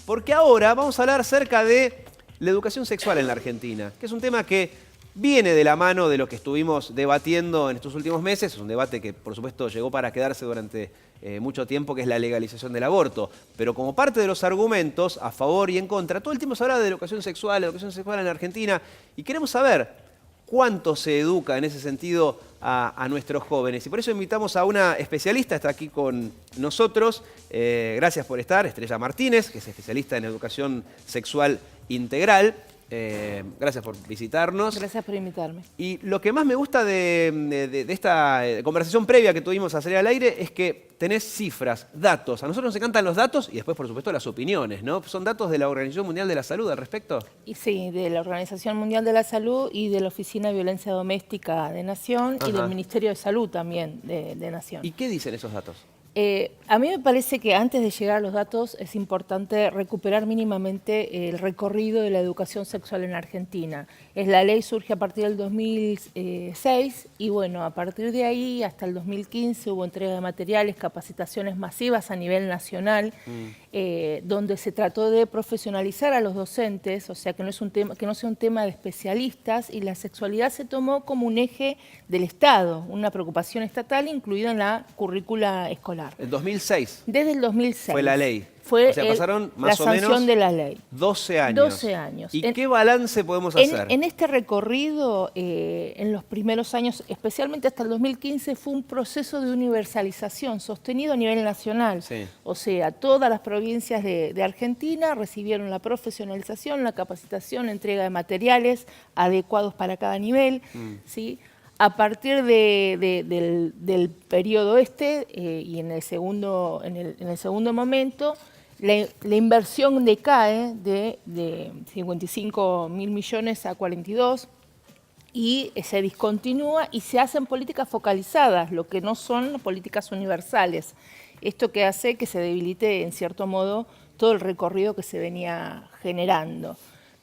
porque ahora vamos a hablar acerca de la educación sexual en la Argentina, que es un tema que viene de la mano de lo que estuvimos debatiendo en estos últimos meses. Es un debate que, por supuesto, llegó para quedarse durante mucho tiempo, que es la legalización del aborto. Pero como parte de los argumentos a favor y en contra, todo el tiempo se habla de educación sexual en la Argentina, y queremos saber cuánto se educa en ese sentido a nuestros jóvenes. Y por eso invitamos a una especialista, está aquí con nosotros. Gracias por estar, Estrella Martínez, que es especialista en educación sexual integral. Gracias por visitarnos. Gracias por invitarme. Y lo que más me gusta de esta conversación previa que tuvimos a salir al aire es que tenés cifras, datos. A nosotros nos encantan los datos y después, por supuesto, las opiniones, ¿no? ¿Son datos de la Organización Mundial de la Salud al respecto? Y sí, de la Organización Mundial de la Salud y de la Oficina de Violencia Doméstica de Nación. Ajá. Y del Ministerio de Salud también de Nación. ¿Y qué dicen esos datos? A mí me parece que antes de llegar a los datos es importante recuperar mínimamente el recorrido de la educación sexual en Argentina. La ley surge a partir del 2006 y bueno, a partir de ahí hasta el 2015 hubo entrega de materiales, capacitaciones masivas a nivel nacional, donde se trató de profesionalizar a los docentes, o sea que no sea un tema de especialistas, y la sexualidad se tomó como un eje del Estado, una preocupación estatal incluida en la currícula escolar. En 2006. Desde el 2006. Fue la ley. Fue o sea, pasaron más la o menos sanción de la ley. 12 años. 12 años. ¿Y qué balance podemos hacer? En este recorrido, en los primeros años, especialmente hasta el 2015, fue un proceso de universalización sostenido a nivel nacional. Sí. O sea, todas las provincias de Argentina recibieron la profesionalización, la capacitación, entrega de materiales adecuados para cada nivel, ¿sí? A partir del periodo y en el segundo momento, la inversión decae de 55.000 millones a 42 y se discontinúa y se hacen políticas focalizadas, lo que no son políticas universales. Esto que hace que se debilite en cierto modo todo el recorrido que se venía generando.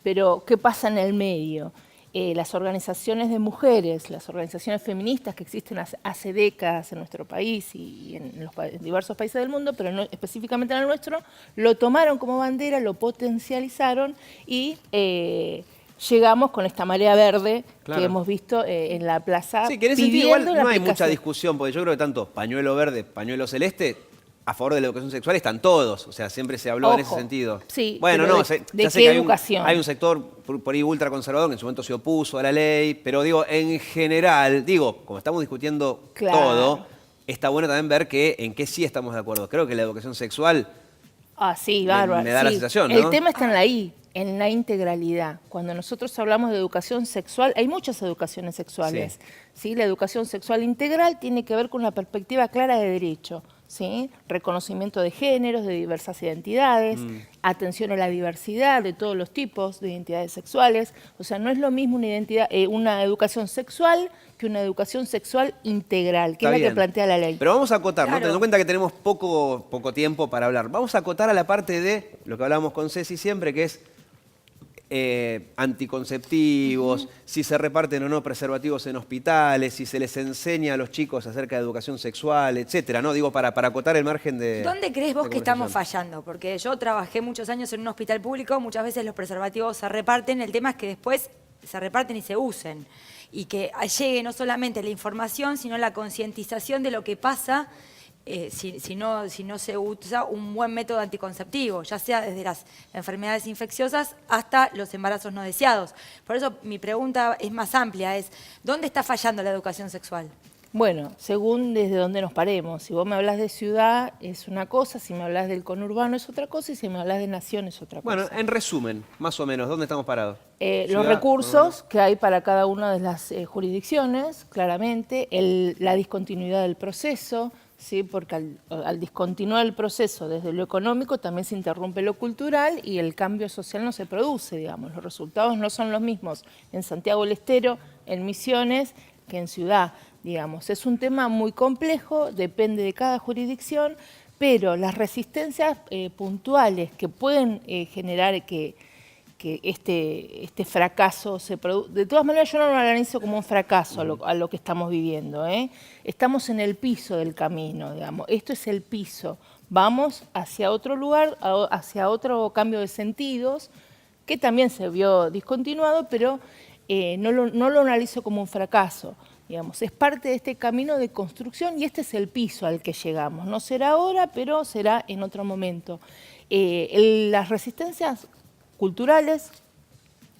Pero, ¿qué pasa en el medio? Las organizaciones de mujeres, las organizaciones feministas que existen hace décadas en nuestro país y en diversos países del mundo, pero no, específicamente en el nuestro, lo tomaron como bandera, lo potencializaron y llegamos con esta marea verde que hemos visto en la plaza. Sí, que en ese sentido igual no hay mucha discusión, porque yo creo que tanto pañuelo verde, pañuelo celeste, a favor de la educación sexual están todos, o sea, siempre se habló en ese sentido. Sí, bueno, no, ya sé que hay un sector por ahí ultraconservador que en su momento se opuso a la ley, pero digo, en general, como estamos discutiendo todo, está bueno también ver en qué sí estamos de acuerdo. Creo que la educación sexual sí, bárbaro, me da la sensación, ¿no? El tema está en la integralidad. Cuando nosotros hablamos de educación sexual, hay muchas educaciones sexuales. ¿Sí? La educación sexual integral tiene que ver con una perspectiva clara de derecho. ¿Sí? Reconocimiento de géneros, de diversas identidades, atención a la diversidad de todos los tipos de identidades sexuales. O sea, no es lo mismo una educación sexual que una educación sexual integral, que es la que plantea la ley. Pero vamos a acotar, ¿no? Teniendo en cuenta que tenemos poco tiempo para hablar. Vamos a acotar a la parte de lo que hablábamos con Ceci siempre, que es anticonceptivos, si se reparten o no preservativos en hospitales, si se les enseña a los chicos acerca de educación sexual, etcétera, ¿no? Digo, para acotar el margen de... ¿Dónde crees vos que estamos fallando? Porque yo trabajé muchos años en un hospital público, muchas veces los preservativos se reparten, el tema es que después se reparten y se usen. Y que llegue no solamente la información, sino la concientización de lo que pasa si no se usa un buen método anticonceptivo, ya sea desde las enfermedades infecciosas hasta los embarazos no deseados. Por eso mi pregunta es más amplia, ¿dónde está fallando la educación sexual? Bueno, según desde donde nos paremos. Si vos me hablas de ciudad es una cosa, si me hablas del conurbano es otra cosa y si me hablas de nación es otra cosa. Bueno, en resumen, más o menos, ¿dónde estamos parados? Los recursos que hay para cada una de las jurisdicciones, claramente, la discontinuidad del proceso, ¿sí? Porque al discontinuar el proceso desde lo económico también se interrumpe lo cultural y el cambio social no se produce, digamos. Los resultados no son los mismos en Santiago del Estero, en Misiones, que en Ciudad, digamos. Es un tema muy complejo, depende de cada jurisdicción, pero las resistencias puntuales que pueden generar que este fracaso se produzca. De todas maneras, yo no lo analizo como un fracaso a lo que estamos viviendo, ¿eh? Estamos en el piso del camino, digamos. Esto es el piso. vamos hacia otro lugar, hacia otro cambio de sentidos, que también se vio discontinuado, pero no lo analizo como un fracaso. Digamos, es parte de este camino de construcción y este es el piso al que llegamos. No será ahora, pero será en otro momento. Las resistencias culturales,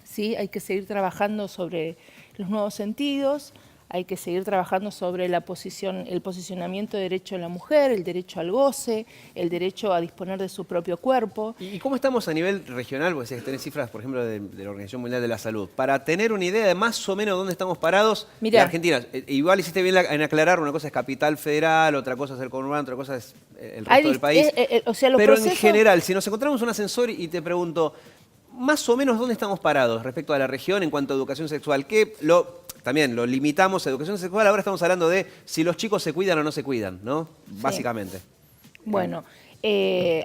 ¿sí? Hay que seguir trabajando sobre los nuevos sentidos, hay que seguir trabajando sobre el posicionamiento de derecho de la mujer, el derecho al goce, el derecho a disponer de su propio cuerpo. ¿Y cómo estamos a nivel regional? Porque si tenés cifras, por ejemplo, de la Organización Mundial de la Salud. Para tener una idea de más o menos dónde estamos parados en Argentina. Igual hiciste bien en aclarar, una cosa es Capital Federal, otra cosa es el conurbano, otra cosa es el resto del país. Pero en general, si nos encontramos un ascensor y te pregunto, más o menos dónde estamos parados respecto a la región en cuanto a educación sexual, también lo limitamos a educación sexual, ahora estamos hablando de si los chicos se cuidan o no se cuidan, ¿no? Sí. Básicamente. Bueno,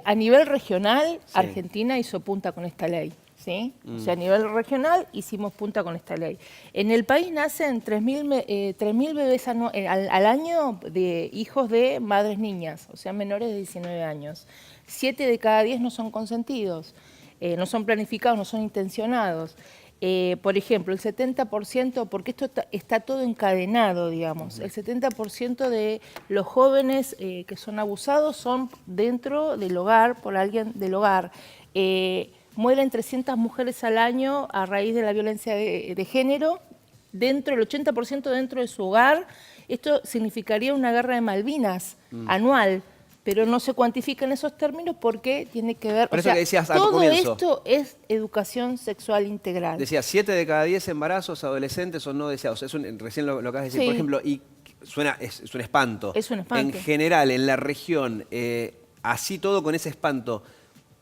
a nivel regional, sí. Argentina hizo punta con esta ley, ¿sí? O sea, a nivel regional hicimos punta con esta ley. En el país nacen 3.000 bebés al año de hijos de madres niñas, o sea, menores de 19 años. 7 de cada 10 no son consentidos, no son planificados, no son intencionados. Por ejemplo, el 70%, porque esto está todo encadenado, digamos, el 70% de los jóvenes que son abusados son dentro del hogar, por alguien del hogar. Mueren 300 mujeres al año a raíz de la violencia de género, el 80% dentro de su hogar. Esto significaría una guerra de Malvinas anual. Pero no se cuantifica en esos términos porque tiene que ver... Por eso que decías al todo comienzo. Esto es educación sexual integral. Decías, 7 de cada 10 embarazos adolescentes son no deseados. Recién lo acabas de decir, sí. Por ejemplo, y es un espanto. Es un espanto. En general, en la región, así todo con ese espanto,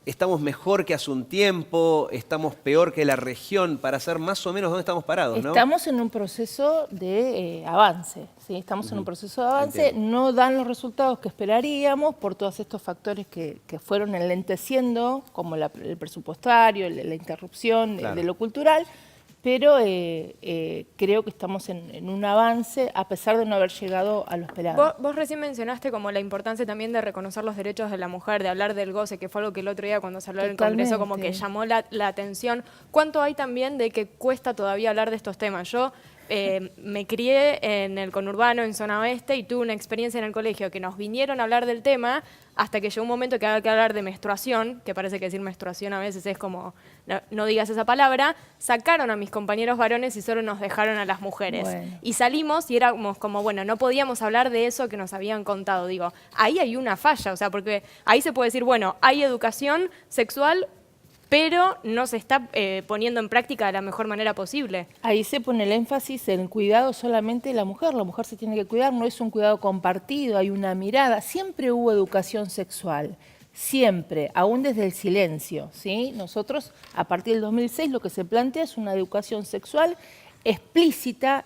¿estamos mejor que hace un tiempo? ¿Estamos peor que la región? Para saber más o menos dónde estamos parados, ¿no? Estamos en un proceso de avance, ¿sí? Estamos en un proceso de avance, no dan los resultados que esperaríamos por todos estos factores que fueron enlenteciendo, como el presupuestario, la interrupción de lo cultural, pero creo que estamos en un avance a pesar de no haber llegado a lo esperado. Vos recién mencionaste como la importancia también de reconocer los derechos de la mujer, de hablar del goce, que fue algo que el otro día cuando se habló en el Congreso como que llamó la atención. ¿Cuánto hay también de que cuesta todavía hablar de estos temas? Yo me crié en el conurbano, en zona oeste, y tuve una experiencia en el colegio que nos vinieron a hablar del tema hasta que llegó un momento que había que hablar de menstruación, que parece que decir menstruación a veces es como, no digas esa palabra, sacaron a mis compañeros varones y solo nos dejaron a las mujeres. Bueno. Y salimos y éramos como, bueno, no podíamos hablar de eso que nos habían contado. Digo, ahí hay una falla, o sea, porque ahí se puede decir, bueno, hay educación sexual, pero no se está poniendo en práctica de la mejor manera posible. Ahí se pone el énfasis en el cuidado solamente de la mujer se tiene que cuidar, no es un cuidado compartido, hay una mirada. Siempre hubo educación sexual, siempre, aún desde el silencio, ¿sí? Nosotros, a partir del 2006, lo que se plantea es una educación sexual explícita,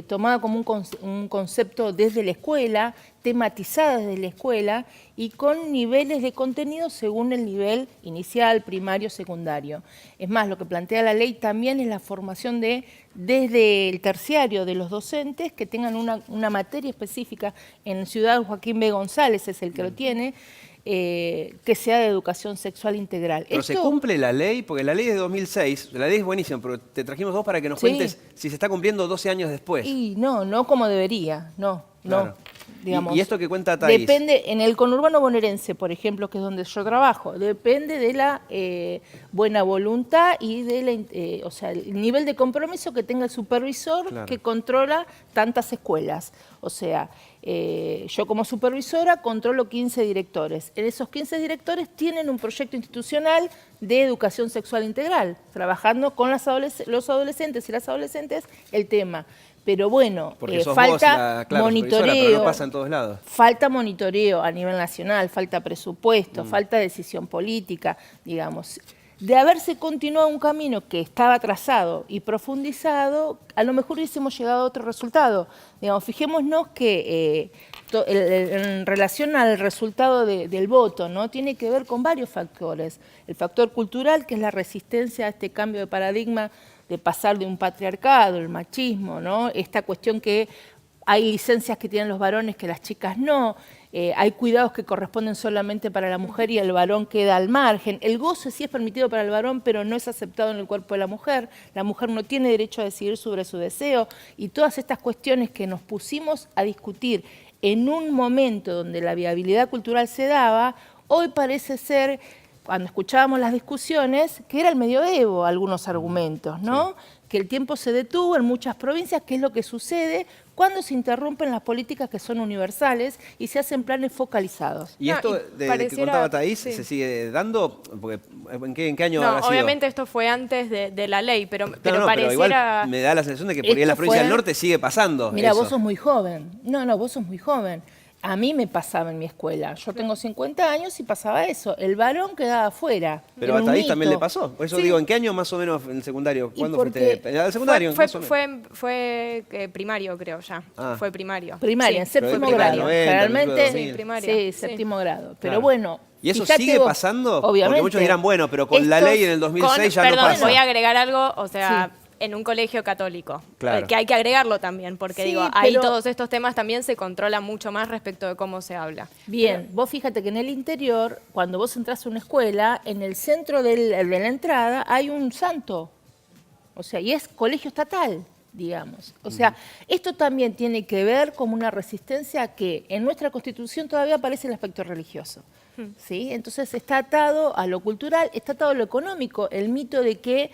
tomada como un concepto desde la escuela, tematizada desde la escuela y con niveles de contenido según el nivel inicial, primario, secundario. Es más, lo que plantea la ley también es la formación desde el terciario de los docentes que tengan una materia específica. En Ciudad Joaquín B. González es el que lo tiene, que sea de educación sexual integral. ¿Pero se cumple la ley? Porque la ley es de 2006, la ley es buenísima, pero te trajimos vos para que nos cuentes si se está cumpliendo 12 años después. Y no como debería, no. Digamos, ¿Y esto que cuenta Thaís? Depende, en el conurbano bonaerense, por ejemplo, que es donde yo trabajo, depende de la buena voluntad y de o sea, el nivel de compromiso que tenga el supervisor que controla tantas escuelas. O sea, yo como supervisora controlo 15 directores. En esos 15 directores tienen un proyecto institucional de educación sexual integral, trabajando con los adolescentes y las adolescentes el tema. Pero bueno, falta monitoreo, pero no pasa en todos lados. Falta monitoreo a nivel nacional, falta presupuesto, falta decisión política, digamos. De haberse continuado un camino que estaba trazado y profundizado, a lo mejor hubiésemos llegado a otro resultado. Digamos, fijémonos que en relación al resultado del voto, ¿no? Tiene que ver con varios factores. El factor cultural, que es la resistencia a este cambio de paradigma de pasar de un patriarcado, el machismo, ¿no? Esta cuestión que hay licencias que tienen los varones que las chicas no, hay cuidados que corresponden solamente para la mujer y el varón queda al margen. El goce sí es permitido para el varón, pero no es aceptado en el cuerpo de la mujer no tiene derecho a decidir sobre su deseo, y todas estas cuestiones que nos pusimos a discutir en un momento donde la viabilidad cultural se daba, hoy parece ser, cuando escuchábamos las discusiones, que era el medioevo algunos argumentos, ¿no? Sí. Que el tiempo se detuvo en muchas provincias, que es lo que sucede cuando se interrumpen las políticas que son universales y se hacen planes focalizados. ¿Y esto que contaba Thaís se sigue dando? Porque, ¿en qué año habrá sido? Obviamente esto fue antes de la ley, pero pareciera... Pero igual me da la sensación de que por ahí en la provincia del norte sigue pasando. Mira, vos sos muy joven. No, vos sos muy joven. A mí me pasaba en mi escuela. Yo tengo 50 años y pasaba eso. El varón quedaba afuera. Pero a Thaís también le pasó. Por eso digo, ¿en qué año más o menos en el secundario? ¿Cuándo fuiste? ¿En el secundario? Fue primario, creo ya. Fue primario. Primaria, en séptimo grado. Generalmente, sí, primaria. Sí, séptimo grado. Pero bueno... ¿Y eso sigue pasando? Obviamente. Porque muchos dirán, bueno, pero con la ley en el 2006 ya no pasa. Perdón, voy a agregar algo, o sea... en un colegio católico, que hay que agregarlo también, porque ahí todos estos temas también se controlan mucho más respecto de cómo se habla. Bien, vos fíjate que en el interior, cuando vos entras a una escuela, en el centro de la entrada hay un santo, o sea, y es colegio estatal, digamos. O sea, esto también tiene que ver con una resistencia que en nuestra Constitución todavía aparece el aspecto religioso. ¿Sí? Entonces está atado a lo cultural, está atado a lo económico, el mito de que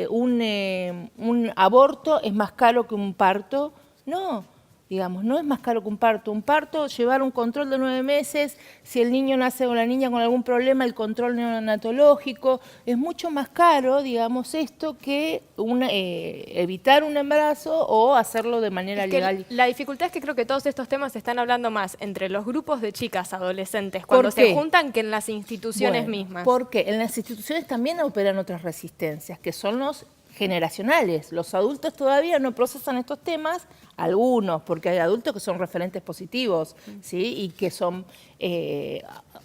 un aborto es más caro que un parto. No, digamos, no es más caro que un parto. Un parto, llevar un control de 9 meses, si el niño nace o la niña con algún problema, el control neonatológico, es mucho más caro, digamos, esto que evitar un embarazo o hacerlo de manera legal. La dificultad es que creo que todos estos temas se están hablando más entre los grupos de chicas adolescentes cuando se juntan que en las instituciones mismas. Porque en las instituciones también operan otras resistencias, que son los generacionales. Los adultos todavía no procesan estos temas, algunos, porque hay adultos que son referentes positivos, ¿sí? Y que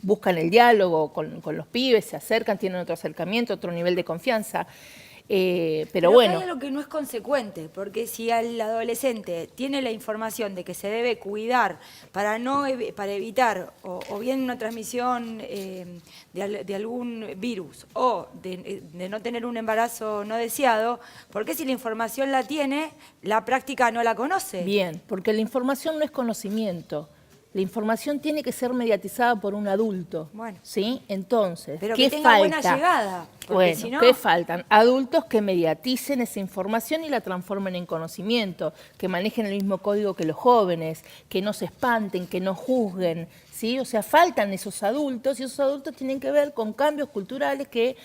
buscan el diálogo con los pibes, se acercan, tienen otro acercamiento, otro nivel de confianza. Pero bueno. Hay algo que no es consecuente, porque si el adolescente tiene la información de que se debe cuidar para evitar o bien una transmisión de algún virus o de no tener un embarazo no deseado, ¿por qué si la información la tiene, la práctica no la conoce? Bien, porque la información no es conocimiento. La información tiene que ser mediatizada por un adulto, ¿sí? Entonces, pero ¿qué que tenga falta? Buena llegada. Bueno, si no... ¿qué faltan? Adultos que mediaticen esa información y la transformen en conocimiento, que manejen el mismo código que los jóvenes, que no se espanten, que no juzguen, ¿sí? O sea, faltan esos adultos y esos adultos tienen que ver con cambios culturales que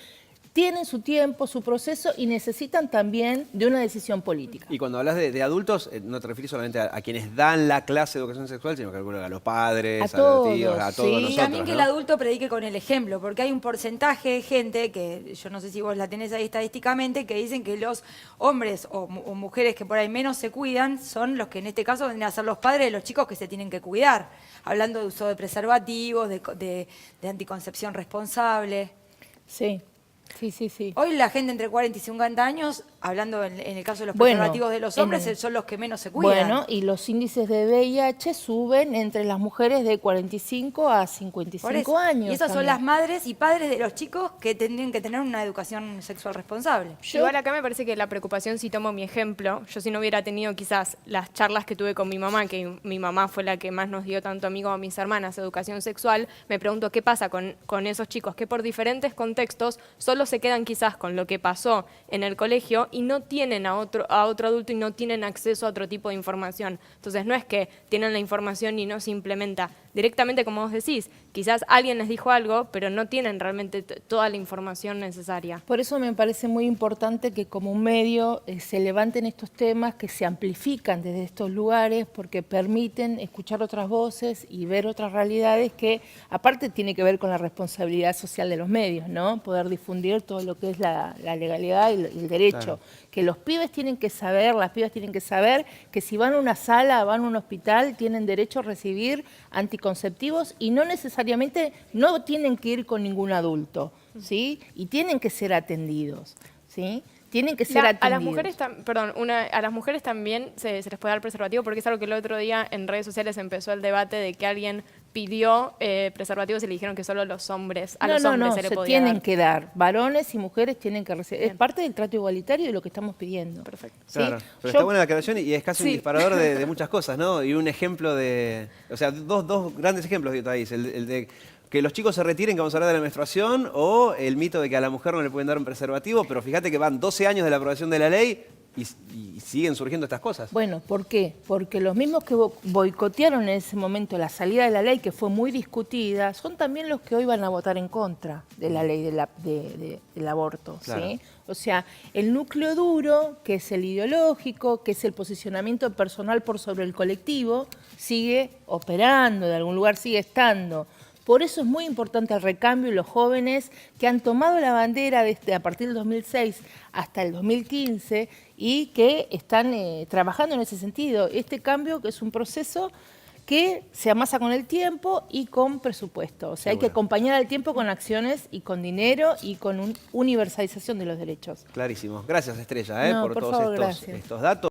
tienen su tiempo, su proceso y necesitan también de una decisión política. Y cuando hablas de adultos, no te refieres solamente a quienes dan la clase de educación sexual, sino que a los padres, a los tíos, a todos nosotros. Y también que el adulto predique con el ejemplo, porque hay un porcentaje de gente, que yo no sé si vos la tenés ahí estadísticamente, que dicen que los hombres o mujeres que por ahí menos se cuidan son los que en este caso vienen a ser los padres de los chicos que se tienen que cuidar, hablando de uso de preservativos, de anticoncepción responsable. Sí. Sí. Hoy la gente entre 40 y 50 años, hablando en el caso de los preservativos de los hombres, son los que menos se cuidan. Bueno, y los índices de VIH suben entre las mujeres de 45 a 55 años. Y esas son las madres y padres de los chicos que tendrían que tener una educación sexual responsable. Igual acá me parece que la preocupación, si tomo mi ejemplo, yo si no hubiera tenido quizás las charlas que tuve con mi mamá, que mi mamá fue la que más nos dio tanto a mí como a mis hermanas educación sexual, me pregunto qué pasa con esos chicos que por diferentes contextos solo se quedan quizás con lo que pasó en el colegio y no tienen a otro adulto y no tienen acceso a otro tipo de información. Entonces no es que tienen la información y no se implementa. Directamente, como vos decís, quizás alguien les dijo algo, pero no tienen realmente toda la información necesaria. Por eso me parece muy importante que como un medio se levanten estos temas, que se amplifican desde estos lugares, porque permiten escuchar otras voces y ver otras realidades que, aparte, tiene que ver con la responsabilidad social de los medios, ¿no? Poder difundir todo lo que es la legalidad y el derecho. Claro. Que los pibes tienen que saber, las pibas tienen que saber que si van a una sala, van a un hospital, tienen derecho a recibir anticonceptivos y no necesariamente no tienen que ir con ningún adulto, ¿sí? Y tienen que ser atendidos. ¿sí? Tienen que ser atendidos. A las mujeres, a las mujeres también se les puede dar preservativo, porque es algo que el otro día en redes sociales empezó el debate de que alguien pidió preservativos y le dijeron que solo los hombres, a los hombres se le podía tienen dar. que dar. Varones y mujeres tienen que recibir. Es parte del trato igualitario de lo que estamos pidiendo. Perfecto. ¿Sí? Claro, pero está buena la aclaración y es casi un disparador de muchas cosas, ¿no? Y un ejemplo de... O sea, dos grandes ejemplos de país. El de que los chicos se retiren, que vamos a hablar de la menstruación, o el mito de que a la mujer no le pueden dar un preservativo, pero fíjate que van 12 años de la aprobación de la ley y siguen surgiendo estas cosas. Bueno, ¿por qué? Porque los mismos que boicotearon en ese momento la salida de la ley, que fue muy discutida, son también los que hoy van a votar en contra de la ley del aborto. Claro. ¿Sí? O sea, el núcleo duro, que es el ideológico, que es el posicionamiento personal por sobre el colectivo, sigue operando, de algún lugar sigue estando. Por eso es muy importante el recambio y los jóvenes que han tomado la bandera desde a partir del 2006 hasta el 2015 y que están trabajando en ese sentido. Este cambio que es un proceso que se amasa con el tiempo y con presupuesto. O sea, hay que acompañar al tiempo con acciones y con dinero y con universalización de los derechos. Clarísimo. Gracias, Estrella, por todos estos datos.